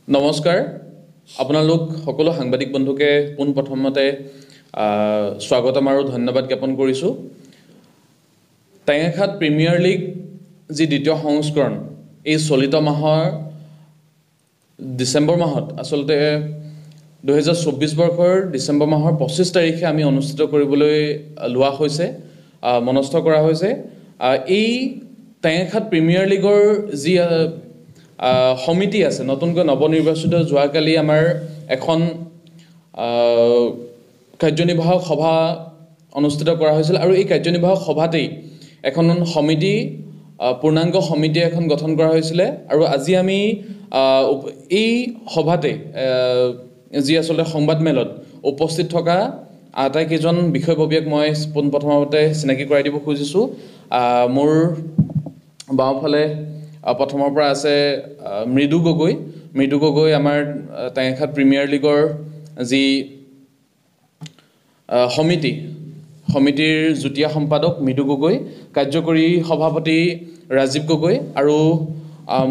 নমস্কাৰ আপোনালোক সকলো সাংবাদিক বন্ধুকে পোনপ্ৰথমতে স্বাগতম আৰু ধন্যবাদ জ্ঞাপন কৰিছোঁ টেঙাখাত প্ৰিমিয়াৰ লীগ যি দ্বিতীয় সংস্কৰণ এই চলিত মাহৰ ডিসেম্বৰ মাহত আসলতে 2024 বৰ্ষৰ ডিসেম্বৰ মাহৰ 25 তাৰিখে আমি অনুষ্ঠিত কৰিবলৈ লোৱা হৈছে মনস্থ কৰা হৈছে এই টেঙাখাত প্ৰিমিয়াৰ লীগৰ যি সমিতি আছে নতুনকৈ নৱনিৰ্বাচিত যোৱাকালি আমাৰ এখন কাৰ্যনিৰ্বাহক সভা অনুষ্ঠিত কৰা হৈছিল আৰু এই কাৰ্যনিৰ্বাহক সভাতেই এখন সমিতি পূৰ্ণাংগ সমিতি এখন গঠন কৰা হৈছিল আৰু আজি আমি এই সভাতে যি আসলে সংবাদ মেলত উপস্থিত থকা আটাইকেইজন বিষয়ববীয়াক মই পোনপ্ৰথমতে চিনাকি কৰাই দিব খুজিছো মোৰ বাওঁফালে প্ৰথমৰ পৰা আছে মৃদু গগৈ আমাৰ টেঙাখাত প্ৰিমিয়াৰ লীগৰ যি সমিতিৰ যুটীয়া সম্পাদক মৃদু গগৈ কাৰ্যকৰী সভাপতি ৰাজীৱ গগৈ আৰু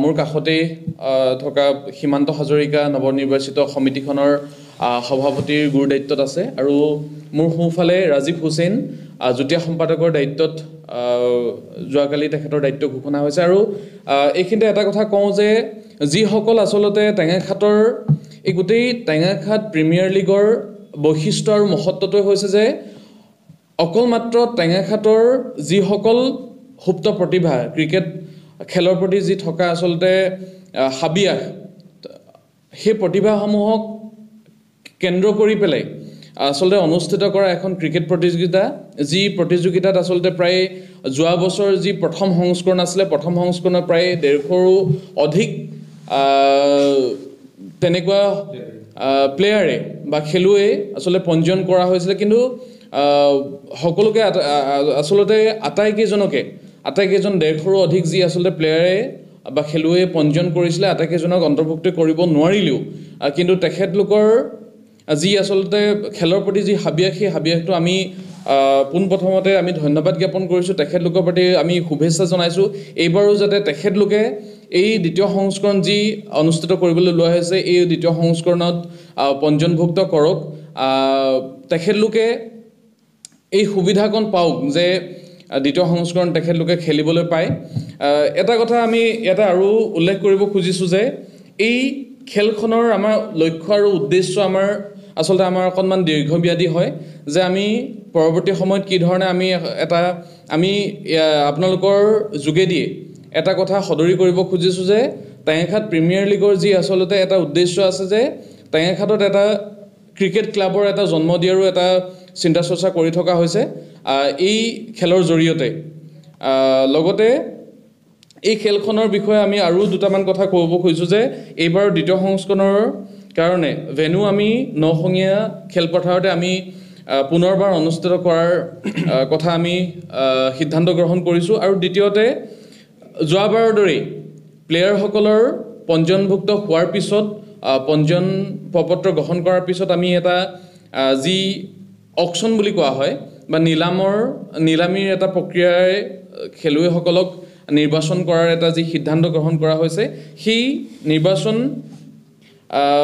মোৰ কাষতে থকা সীমান্ত হাজৰিকা নৱনিৰ্বাচিত সমিতিখনৰ সভাপতিৰ গুৰু দায়িত্বত আছে আৰু মোৰ সোঁফালে ৰাজীৱ হুছেইন যুটীয়া সম্পাদকৰ দায়িত্বত যোৱাকালি তেখেতৰ দায়িত্ব ঘোষণা হৈছে আৰু এইখিনিতে এটা কথা কওঁ যে যিসকল আসলতে টেঙাখাতৰ এই গোটেই টেঙাখাত প্ৰিমিয়াৰ লীগৰ বৈশিষ্ট্য আৰু মহত্বটো হৈছে যে অকল মাত্ৰ টেঙাখাতৰ যিসকল সুপ্ত প্ৰতিভা ক্ৰিকেট খেলৰ প্ৰতি যি থকা আসলতে হাবিয়াস সেই প্ৰতিভাসমূহক কেন্দ্ৰ কৰি পেলাই আসলতে অনুষ্ঠিত কৰা এখন ক্ৰিকেট প্ৰতিযোগিতা যি প্ৰতিযোগিতাত আসলতে প্ৰায় যোৱা বছৰ যি প্ৰথম সংস্কৰণ আছিল প্ৰথম সংস্কৰণৰ প্ৰায় 150ৰো অধিক তেনেকুৱা প্লেয়াৰে বা খেলুৱৈ আসলে পঞ্জীয়ন কৰা হৈছিল কিন্তু সকলোকে আসলতে আটাইকেইজন 150ৰো অধিক যি আসলে প্লেয়াৰে বা খেলুৱৈ পঞ্জীয়ন কৰিছিল আটাইকেইজনক অন্তৰ্ভুক্ত কৰিব নোৱাৰিলেও কিন্তু তেখেতলোকৰ যি আসলতে খেলৰ প্ৰতি যি হাবিয়াস সেই হাবিয়াসটো আমি পোনপ্ৰথমতে আমি ধন্যবাদ জ্ঞাপন কৰিছোঁ তেখেতলোকৰ প্ৰতি আমি শুভেচ্ছা জনাইছোঁ এইবাৰো যাতে তেখেতলোকে এই দ্বিতীয় সংস্কৰণ যি অনুষ্ঠিত কৰিবলৈ লোৱা হৈছে এই দ্বিতীয় সংস্কৰণত পঞ্জীয়নভুক্ত কৰক তেখেতলোকে এই সুবিধাকণ পাওক যে দ্বিতীয় সংস্কৰণ তেখেতলোকে খেলিবলৈ পায় এটা কথা আমি এটা আৰু উল্লেখ কৰিব খুজিছোঁ যে এই খেলখনৰ আমাৰ লক্ষ্য আৰু উদ্দেশ্য আমাৰ আসলতে আমাৰ অকণমান দীৰ্ঘম্যাদী হয় যে আমি পৰৱৰ্তী সময়ত কি ধৰণে আমি আপোনালোকৰ যোগেদি এটা কথা সদৰি কৰিব খুজিছোঁ যে টেঙাখাত প্ৰিমিয়াৰ লীগৰ যি আসলতে এটা উদ্দেশ্য আছে যে টেঙাখাতত এটা ক্ৰিকেট ক্লাবৰ এটা জন্ম দিয়াৰো এটা চিন্তা চৰ্চা কৰি থকা হৈছে এই খেলৰ জৰিয়তে লগতে এই খেলখনৰ বিষয়ে আমি আৰু দুটামান কথা ক'ব খুজিছোঁ যে এইবাৰ দ্বিতীয় সংস্কৰণৰ কাৰণে ভেনু আমি নখঙীয়া খেলপথাৰতে আমি পুনৰবাৰ অনুষ্ঠিত কৰাৰ কথা আমি সিদ্ধান্ত গ্ৰহণ কৰিছোঁ আৰু দ্বিতীয়তে যোৱাবাৰৰ দৰেই প্লেয়াৰসকলৰ পঞ্জীয়নভুক্ত হোৱাৰ পিছত পঞ্জীয়ন প্ৰপত্ৰ গ্ৰহণ কৰাৰ পিছত আমি এটা যি অকশ্যন বুলি কোৱা হয় বা নিলামীৰ এটা প্ৰক্ৰিয়াৰে খেলুৱৈসকলক নিৰ্বাচন কৰাৰ এটা যি সিদ্ধান্ত গ্ৰহণ কৰা হৈছে সেই নিৰ্বাচন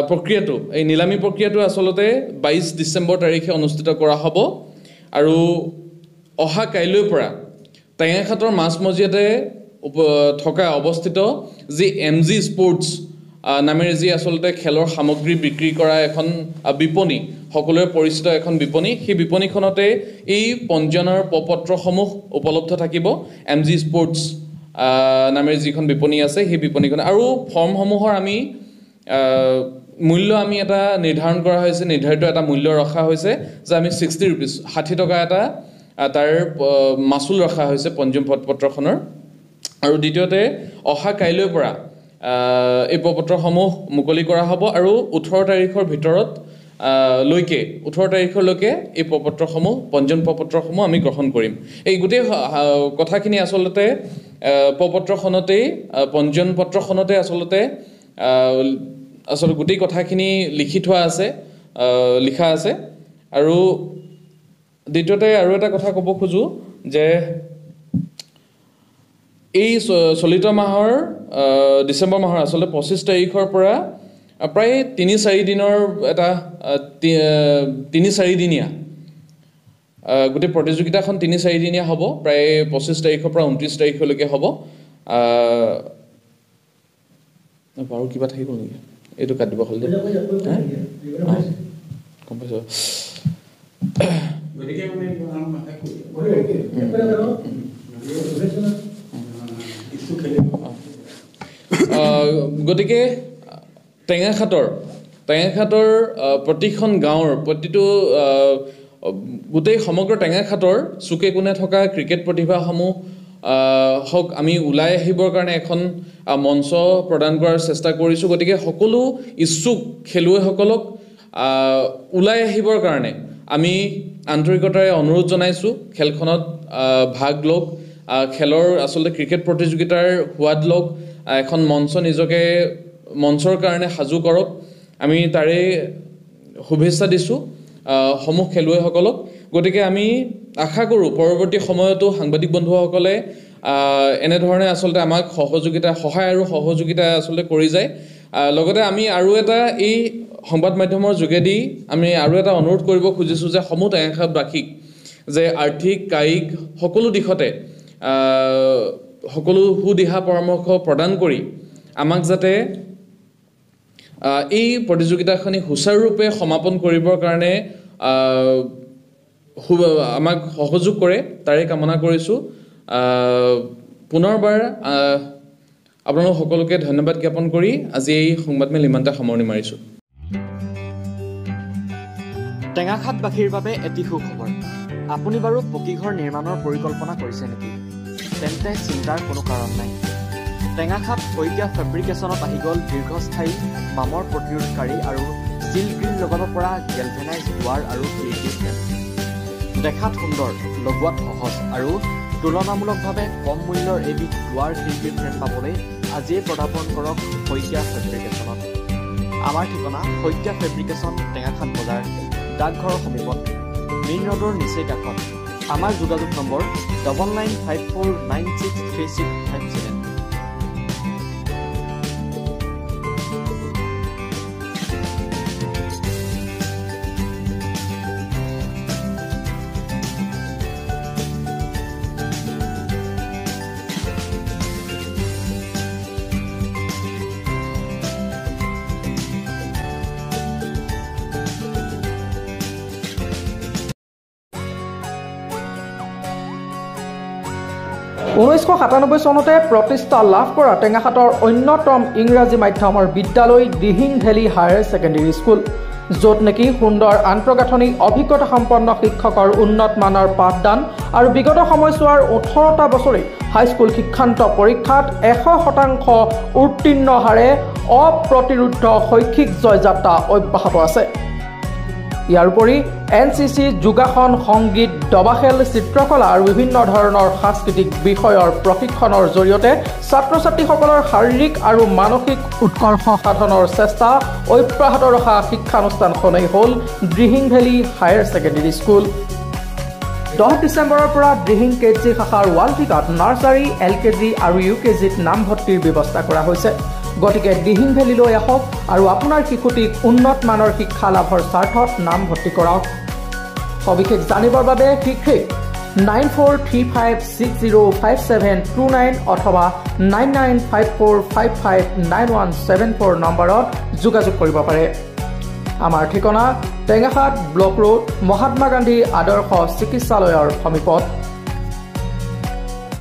প্ৰক্ৰিয়াটো এই নিলামী প্ৰক্ৰিয়াটো আসলতে 22 ডিসেম্বৰ তাৰিখে অনুষ্ঠিত কৰা হ'ব আৰু অহা কাইলৈৰ পৰা টেঙাখাতৰ মাজমজিয়াতে থকা অৱস্থিত যি MG স্পৰ্টছ নামেৰে যি আসলতে খেলৰ সামগ্ৰী বিক্ৰী কৰা এখন বিপণী সকলোৰে পৰিচিত এখন বিপণী সেই বিপণীখনতে এই পঞ্জীয়নৰ প্ৰপত্ৰসমূহ উপলব্ধ থাকিব MG স্পৰ্টছ নামেৰে যিখন বিপণী আছে সেই বিপণীখন আৰু ফৰ্মসমূহৰ আমি মূল্য আমি এটা নিৰ্ধাৰিত এটা মূল্য ৰখা হৈছে যে আমি 60 rupees 60 টকা এটা তাৰ মাচুল ৰখা হৈছে পঞ্জীয়ন পত্ৰখনৰ আৰু দ্বিতীয়তে অহা কাইলৈৰ পৰা এই প্ৰপত্ৰসমূহ মুকলি কৰা হ'ব আৰু 18 তাৰিখৰ ভিতৰত 18 তাৰিখলৈকে এই প্ৰপত্ৰসমূহ পঞ্জীয়ন প্ৰপত্ৰসমূহ আমি গ্ৰহণ কৰিম এই গোটেই কথাখিনি আসলতে প্ৰপত্ৰখনতেই পঞ্জীয়ন পত্ৰখনতে আসলতে গোটেই কথাখিনি লিখা আছে আৰু দ্বিতীয়তে আৰু এটা কথা ক'ব খোজো যে এই চলিত মাহৰ ডিসেম্বৰ মাহৰ আসলে 25 তাৰিখৰ পৰা প্ৰায় ৩-৪ দিনৰ এটা ৩-৪ দিনীয়া গোটেই প্ৰতিযোগিতাখন ৩-৪ দিনীয়া হ'ব প্ৰায় ২৫ তাৰিখৰ পৰা ২৯ তাৰিখলৈকে হ'ব বাৰু কিবা থাকিব নেকি এইটো কাট দিব হলদে কম পাইছো গতিকে টেঙাখাটৰ প্ৰতিখন গাঁৱৰ প্ৰতিটো গোটেই সমগ্ৰ টেঙাখাটৰ চুকে কোণে থকা ক্ৰিকেট প্ৰতিভাসমূহ হওক আমি ওলাই আহিবৰ কাৰণে এখন মঞ্চ প্ৰদান কৰাৰ চেষ্টা কৰিছোঁ গতিকে সকলো ইচ্ছুক খেলুৱৈসকলক ওলাই আহিবৰ কাৰণে আমি আন্তৰিকতাৰে অনুৰোধ জনাইছোঁ খেলখনত ভাগ লওক খেলৰ আচলতে ক্ৰিকেট প্ৰতিযোগিতাৰ সোৱাদ লওক এখন মঞ্চ নিজকে মঞ্চৰ কাৰণে সাজু কৰক আমি তাৰে শুভেচ্ছা দিছোঁ সমূহ খেলুৱৈসকলক গতিকে আমি আশা কৰোঁ পৰৱৰ্তী সময়তো সাংবাদিক বন্ধুসকলে এনেধৰণে আচলতে আমাক সহায় আৰু সহযোগিতা আচলতে কৰি যায় লগতে আমি আৰু এটা এই সংবাদ মাধ্যমৰ যোগেদি আমি আৰু এটা অনুৰোধ কৰিব খুজিছোঁ যে সমূহ টেঙাখাটবাসীক যে আৰ্থিক কায়িক সকলো দিশতে সকলো সুদিহা পৰামৰ্শ প্ৰদান কৰি আমাক যাতে এই প্ৰতিযোগিতাখনি সুচাৰুৰূপে সমাপন কৰিবৰ কাৰণে আমাক সহযোগ কৰে তাৰে কামনা কৰিছোঁ পুনৰবাৰ আপোনালোক সকলোকে ধন্যবাদ জ্ঞাপন কৰি আজি এই সংবাদমেল ইমানতে সামৰণি মাৰিছোঁ টেঙাখাটবাসীৰ বাবে এটি সুখবৰ আপুনি বাৰু পকীঘৰ নিৰ্মাণৰ পৰিকল্পনা কৰিছে নেকি তেন্তে চিন্তাৰ কোনো কাৰণ নাই টেঙাখাট শইকীয়া ফেব্ৰিকেশ্যনত আহি গ'ল দীৰ্ঘস্থায়ী বামৰ প্ৰতিৰোধকাৰী আৰু ষ্টীল গ্ৰিল লগাব পৰা গেলভেনাইজ দুৱাৰ আৰু খিৰিকী ফ্ৰেম দেখাত সুন্দৰ লগোৱাত সহজ আৰু তুলনামূলকভাৱে কম মূল্যৰ এবিধ দুৱাৰ খিৰিকী ফ্ৰেম পাবলৈ আজিয়ে পদাৰ্পণ কৰক শইকীয়া ফেব্ৰিকেশ্যনত আমাৰ ঠিকনা শইকীয়া ফেব্ৰিকেশ্যন টেঙাখাট বজাৰ ডাকঘৰৰ সমীপত মেইন ৰোডৰ নিচেই কাষত আমাৰ যোগাযোগ নম্বৰ 9954963657 1997 চনতে প্ৰতিষ্ঠা লাভ কৰা টেঙাখাটৰ অন্যতম ইংৰাজী মাধ্যমৰ বিদ্যালয় Dihing valley higher secondary school য'ত নেকি সুন্দৰ আন্তঃগাঁথনি অভিজ্ঞতা সম্পন্ন শিক্ষকৰ উন্নত মানৰ পাঠদান আৰু বিগত সময়ছোৱাৰ 18টা বছৰে হাইস্কুল শিক্ষান্ত পৰীক্ষাত 100% উত্তীৰ্ণ হাৰে অপ্ৰতিৰোধ শৈক্ষিক জয়যাত্ৰা অব্যাহত আছে ইয়াৰ উপৰি এনচিচি যোগাসন সংগীত দবাখেল চিত্ৰকলা আৰু বিভিন্ন ধৰণৰ সাংস্কৃতিক বিষয়ৰ প্ৰশিক্ষণৰ জৰিয়তে ছাত্ৰ-ছাত্ৰীসকলৰ শাৰীৰিক আৰু মানসিক উৎকৰ্ষ সাধনৰ চেষ্টা অব্যাহত ৰখা শিক্ষানুষ্ঠানখনেই হ'ল Dihing valley higher secondary school 10 ডিচেম্বৰৰ পৰা দিহিং কেজি শাখাৰ ৱালটিকাত নাৰ্চাৰী এলকেজি আৰু ইউকেজিত নামভৰ্তিৰ ব্যৱস্থা কৰা হৈছে গতিকে দিহিং ভেলীলৈ আহক আৰু আপোনাৰ শিশুটিক উন্নত মানৰ শিক্ষা লাভৰ স্বাৰ্থত নামভৰ্তি কৰক সবিশেষ জানিবৰ বাবে শীঘ্ৰেই 9435605729 অথবা 9954559174 নম্বৰত যোগাযোগ কৰিব পাৰে আমাৰ ঠিকনা টেঙাখাট ব্লক ৰোড মহাত্মা গান্ধী আদৰ্শ চিকিৎসালয়ৰ সমীপত